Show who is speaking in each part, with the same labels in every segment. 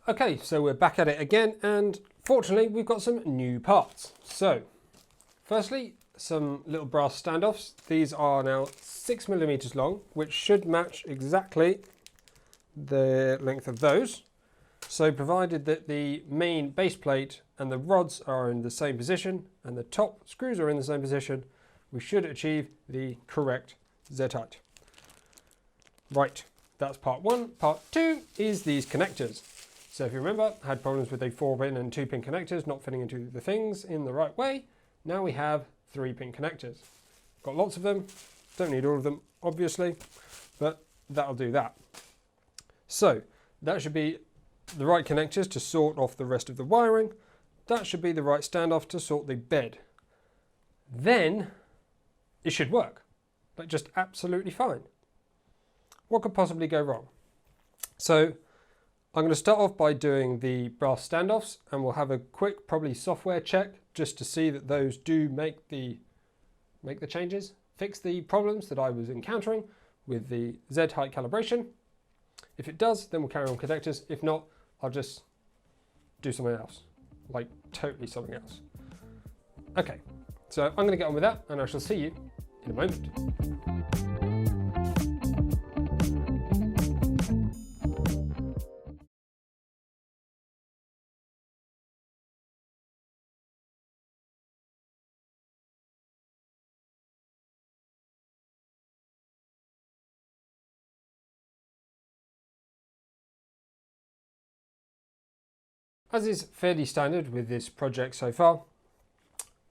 Speaker 1: Okay, so we're back at it again, and fortunately we've got some new parts. So, firstly, some little brass standoffs. These are now 6mm long, which should match exactly the length of those. So provided that the main base plate and the rods are in the same position and the top screws are in the same position, we should achieve the correct Z height. Right, that's part one. Part two is these connectors. So if you remember, I had problems with the 4-pin and 2-pin connectors not fitting into the things in the right way. Now we have 3-pin connectors. Got lots of them, don't need all of them obviously, but that'll do that. So that should be the right connectors to sort off the rest of the wiring. That should be the right standoff to sort the bed. Then it should work, like just absolutely fine. What could possibly go wrong? So I'm going to start off by doing the brass standoffs, and we'll have a quick probably software check just to see that those do make the changes, fix the problems that I was encountering with the Z height calibration. If it does, then we'll carry on connectors. If not, I'll just do something else, like totally something else. Okay, so I'm going to get on with that, and I shall see you in a moment. As is fairly standard with this project so far,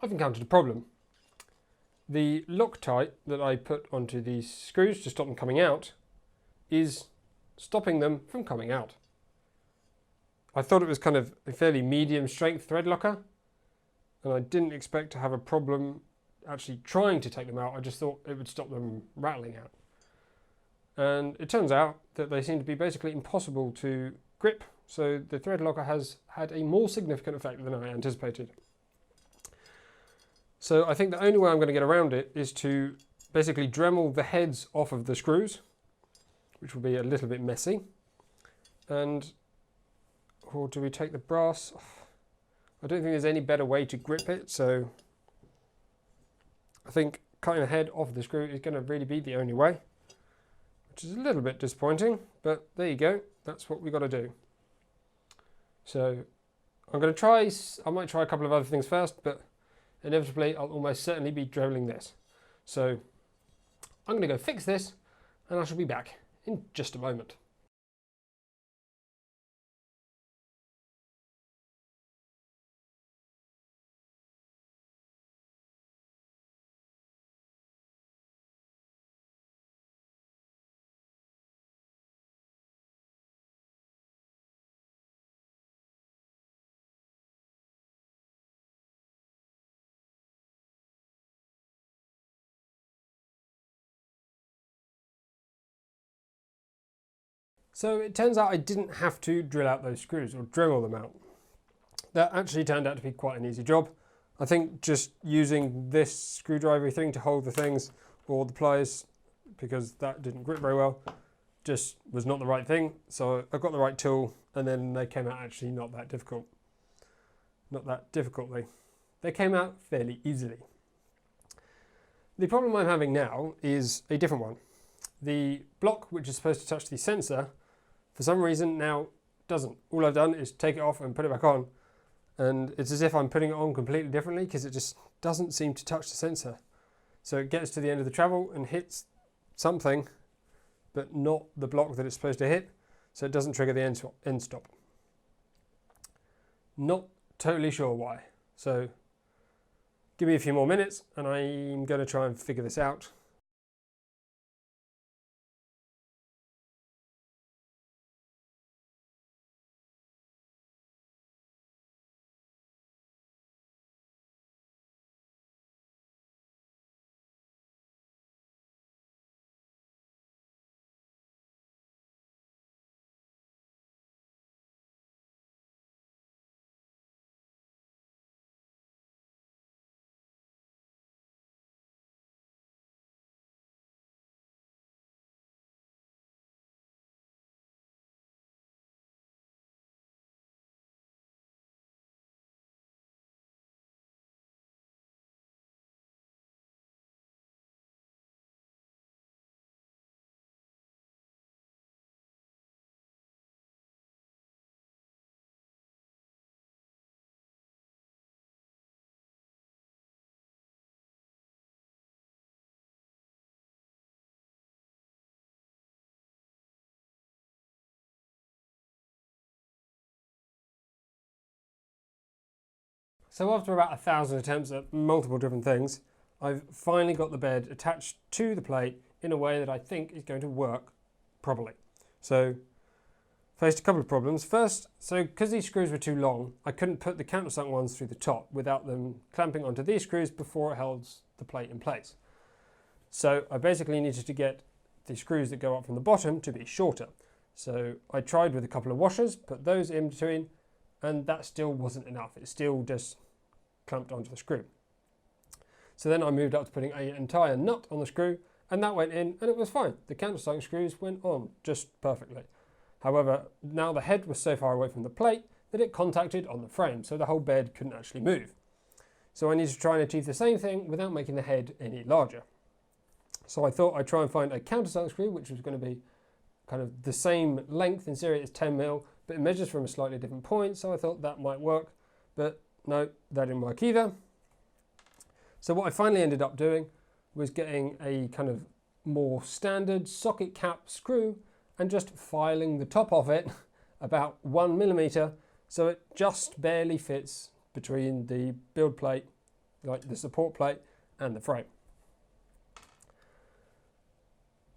Speaker 1: I've encountered a problem. The Loctite that I put onto these screws to stop them coming out is stopping them from coming out. I thought it was kind of a fairly medium strength thread locker, and I didn't expect to have a problem actually trying to take them out. I just thought it would stop them rattling out. And it turns out that they seem to be basically impossible to grip, so the thread locker has had a more significant effect than I anticipated. So I think the only way I'm going to get around it is to basically Dremel the heads off of the screws, which will be a little bit messy. And, or do we take the brass? I don't think there's any better way to grip it, so I think cutting the head off the screw is going to really be the only way, which is a little bit disappointing, but there you go. That's what we've got to do. So I'm going to try, I might try a couple of other things first, but inevitably I'll almost certainly be dremeling this. So I'm going to go fix this, and I shall be back in just a moment. So it turns out I didn't have to drill out those screws or Dremel them out. That actually turned out to be quite an easy job. I think just using this screwdriver thing to hold the things, or the pliers, because that didn't grip very well, just was not the right thing. So I got the right tool, and then they came out actually not that difficult. Not that difficultly. They came out fairly easily. The problem I'm having now is a different one. The block which is supposed to touch the sensor, for some reason now doesn't. All I've done is take it off and put it back on, and it's as if I'm putting it on completely differently because it just doesn't seem to touch the sensor. So it gets to the end of the travel and hits something, but not the block that it's supposed to hit, so it doesn't trigger the end stop. Not totally sure why. So give me a few more minutes and I'm going to try and figure this out. So after about 1,000 attempts at multiple different things, I've finally got the bed attached to the plate in a way that I think is going to work properly. So faced a couple of problems. First, so because these screws were too long, I couldn't put the countersunk ones through the top without them clamping onto these screws before it holds the plate in place. So I basically needed to get the screws that go up from the bottom to be shorter. So I tried with a couple of washers, put those in between, and that still wasn't enough. It still just clamped onto the screw. So then I moved up to putting an entire nut on the screw, and that went in, and it was fine. The countersunk screws went on just perfectly. However, now the head was so far away from the plate that it contacted on the frame, so the whole bed couldn't actually move. So I needed to try and achieve the same thing without making the head any larger. So I thought I'd try and find a countersunk screw, which was going to be kind of the same length. In theory it's 10mm, but it measures from a slightly different point, so I thought that might work, but no, that didn't work either. So what I finally ended up doing was getting a kind of more standard socket cap screw and just filing the top of it about 1mm, so it just barely fits between the build plate, like the support plate, and the frame.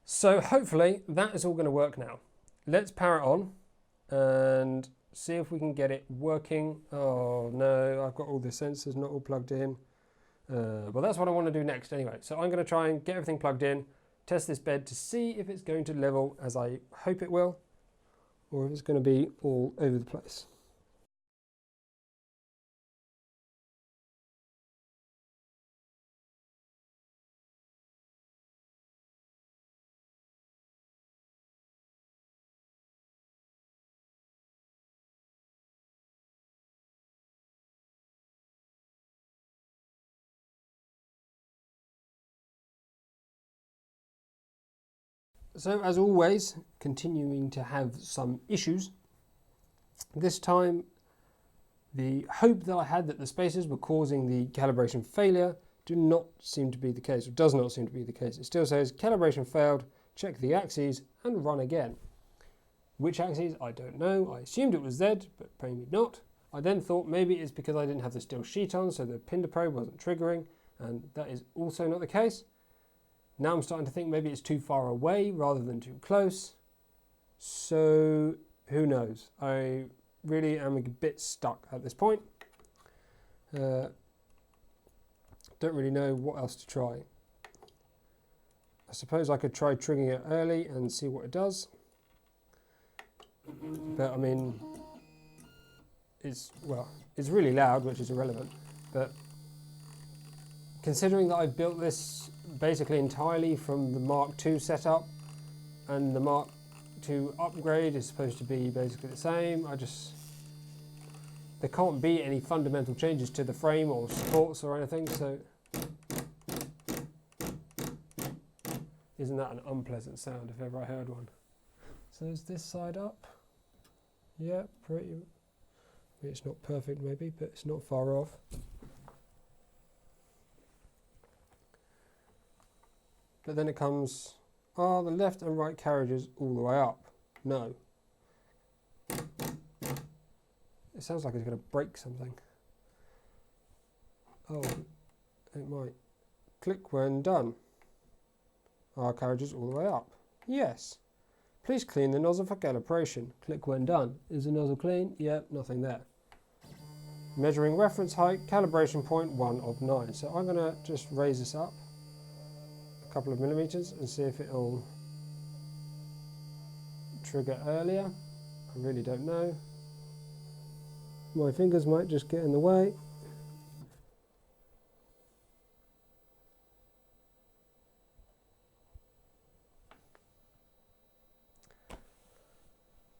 Speaker 1: So hopefully that is all going to work now. Let's power it on and see if we can get it working. Oh no, I've got all the sensors not all plugged in. Well, that's what I want to do next anyway. So I'm going to try and get everything plugged in, test this bed to see if it's going to level as I hope it will, or if it's going to be all over the place. So as always, continuing to have some issues. This time, the hope that I had that the spacers were causing the calibration failure do not seem to be the case, or does not seem to be the case. It still says calibration failed, check the axes and run again. Which axes? I don't know. I assumed it was Z, but maybe not. I then thought maybe it's because I didn't have the steel sheet on, so the Pinder probe wasn't triggering, and that is also not the case. Now I'm starting to think maybe it's too far away rather than too close. So who knows? I really am a bit stuck at this point. Don't really know what else to try. I suppose I could try triggering it early and see what it does. But I mean, it's really loud, which is irrelevant. But considering that I've built this basically entirely from the Mark II setup, and the Mark II upgrade is supposed to be basically the same, there can't be any fundamental changes to the frame or supports or anything, so isn't that an unpleasant sound if ever I heard one? So is this side up? Yeah, pretty. It's not perfect maybe, but it's not far off. But then it comes, are the left and right carriages all the way up? No. It sounds like it's going to break something. Oh, it might. Click when done. Are carriages all the way up? Yes. Please clean the nozzle for calibration. Click when done. Is the nozzle clean? Yep, nothing there. Measuring reference height, calibration point 1 of 9. So I'm going to just raise this up a couple of millimeters and see if it'll trigger earlier. I really don't know. My fingers might just get in the way.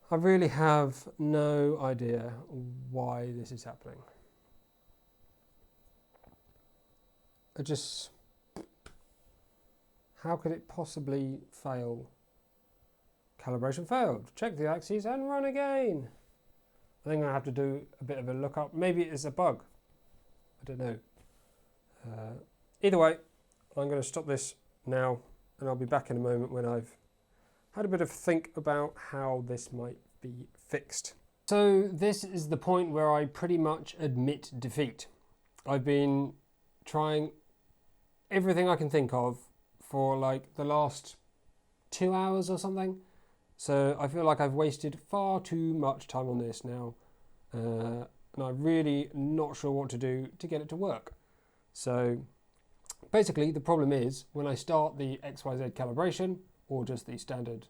Speaker 1: I really have no idea why this is happening. How could it possibly fail? Calibration failed. Check the axes and run again. I think I have to do a bit of a look up. Maybe it's a bug. I don't know. Either way, I'm going to stop this now, and I'll be back in a moment when I've had a bit of think about how this might be fixed. So this is the point where I pretty much admit defeat. I've been trying everything I can think of for like the last 2 hours or something. So I feel like I've wasted far too much time on this now. And I'm really not sure what to do to get it to work. So basically the problem is when I start the XYZ calibration, or just the standard,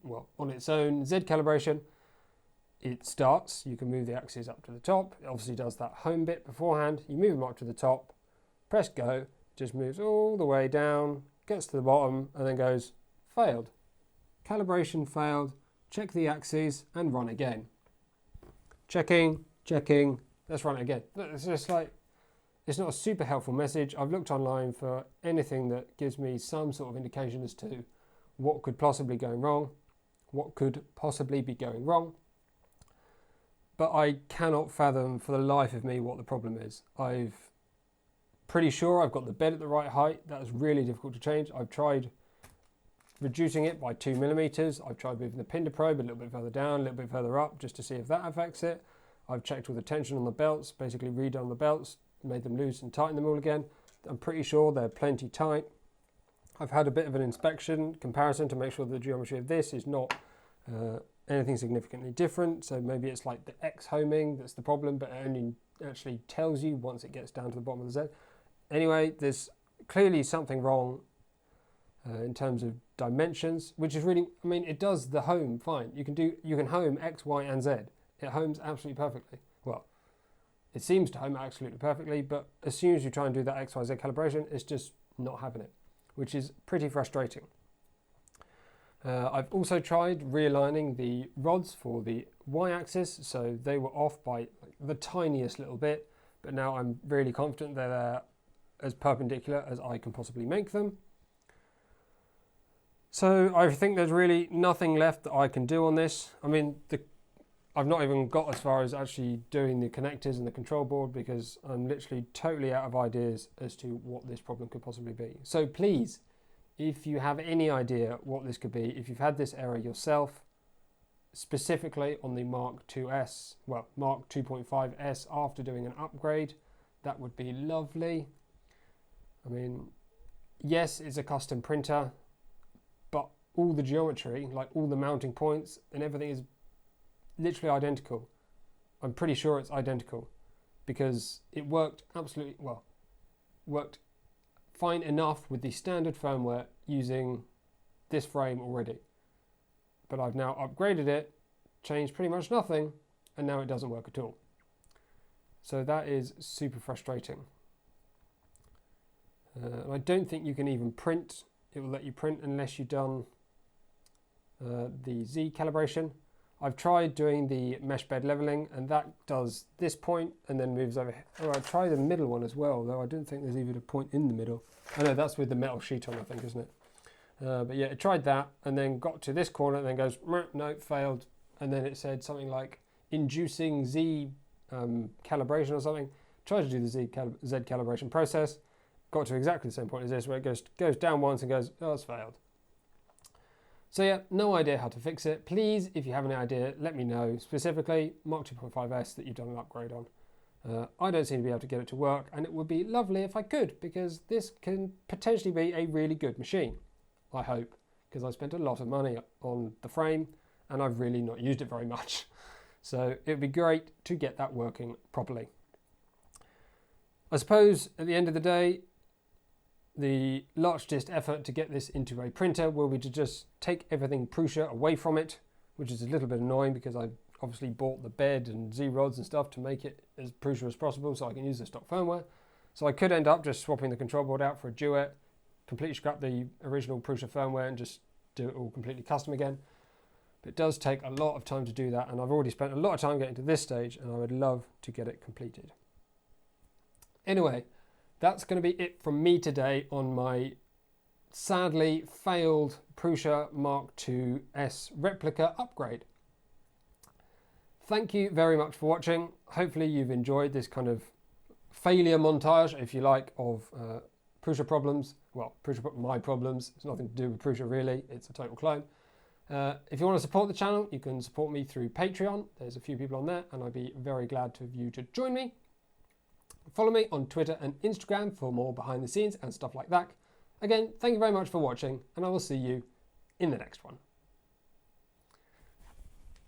Speaker 1: well, on its own Z calibration, it starts, you can move the axes up to the top. It obviously does that home bit beforehand. You move them up to the top, press go, just moves all the way down, gets to the bottom, and then goes, failed. Calibration failed, check the axes, and run again. Checking, let's run it again. It's just like, it's not a super helpful message. I've looked online for anything that gives me some sort of indication as to what could possibly be going wrong, but I cannot fathom for the life of me what the problem is. I'm pretty sure I've got the bed at the right height. That is really difficult to change. I've tried reducing it by 2 millimeters. I've tried moving the pin to probe a little bit further down, a little bit further up, just to see if that affects it. I've checked all the tension on the belts, basically redone the belts, made them loose and tightened them all again. I'm pretty sure they're plenty tight. I've had a bit of an inspection comparison to make sure the geometry of this is not anything significantly different. So maybe it's like the X homing that's the problem, but it only actually tells you once it gets down to the bottom of the Z. Anyway, there's clearly something wrong in terms of dimensions, which is really, I mean, it does the home fine. You can home X, Y, and Z. It homes absolutely perfectly. Well, it seems to home absolutely perfectly, but as soon as you try and do that X, Y, Z calibration, it's just not having it, which is pretty frustrating. I've also tried realigning the rods for the Y-axis, so they were off by like the tiniest little bit, but now I'm really confident they're as perpendicular as I can possibly make them. So I think there's really nothing left that I can do on this. I mean, I've not even got as far as actually doing the connectors and the control board because I'm literally totally out of ideas as to what this problem could possibly be. So please, if you have any idea what this could be, if you've had this error yourself, specifically on the Mk2s, well, Mk2.5s after doing an upgrade, that would be lovely. I mean, yes, it's a custom printer, but all the geometry, like all the mounting points and everything is literally identical. I'm pretty sure it's identical because it worked absolutely, well, worked fine enough with the standard firmware using this frame already. But I've now upgraded it, changed pretty much nothing, and now it doesn't work at all. So that is super frustrating. I don't think you can even print. It will let you print unless you've done the Z calibration. I've tried doing the mesh bed leveling, and that does this point and then moves over here. Oh, I tried the middle one as well, though I don't think there's even a point in the middle. I know that's with the metal sheet on, I think, isn't it? But yeah, it tried that and then got to this corner and then goes, no, failed. And then it said something like inducing Z calibration or something. Tried to do the Z calibration process, got to exactly the same point as this, where it goes down once and goes, oh, it's failed. So yeah, no idea how to fix it. Please, if you have any idea, let me know. Specifically, Mk2.5s that you've done an upgrade on. I don't seem to be able to get it to work, and it would be lovely if I could, because this can potentially be a really good machine, I hope, because I spent a lot of money on the frame, and I've really not used it very much. So it would be great to get that working properly. I suppose at the end of the day, the largest effort to get this into a printer will be to just take everything Prusa away from it, which is a little bit annoying because I obviously bought the bed and Z-rods and stuff to make it as Prusa as possible so I can use the stock firmware. So I could end up just swapping the control board out for a duet, completely scrap the original Prusa firmware and just do it all completely custom again. But it does take a lot of time to do that, and I've already spent a lot of time getting to this stage, and I would love to get it completed. Anyway, that's going to be it from me today on my sadly failed Prusa Mk2s replica upgrade. Thank you very much for watching. Hopefully you've enjoyed this kind of failure montage, if you like, of Prusa problems. Well, my problems. It's nothing to do with Prusa really. It's a total clone. If you want to support the channel, you can support me through Patreon. There's a few people on there, and I'd be very glad for you to join me. Follow me on Twitter and Instagram for more behind the scenes and stuff like that. Again, thank you very much for watching, and I will see you in the next one.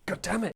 Speaker 1: God damn it.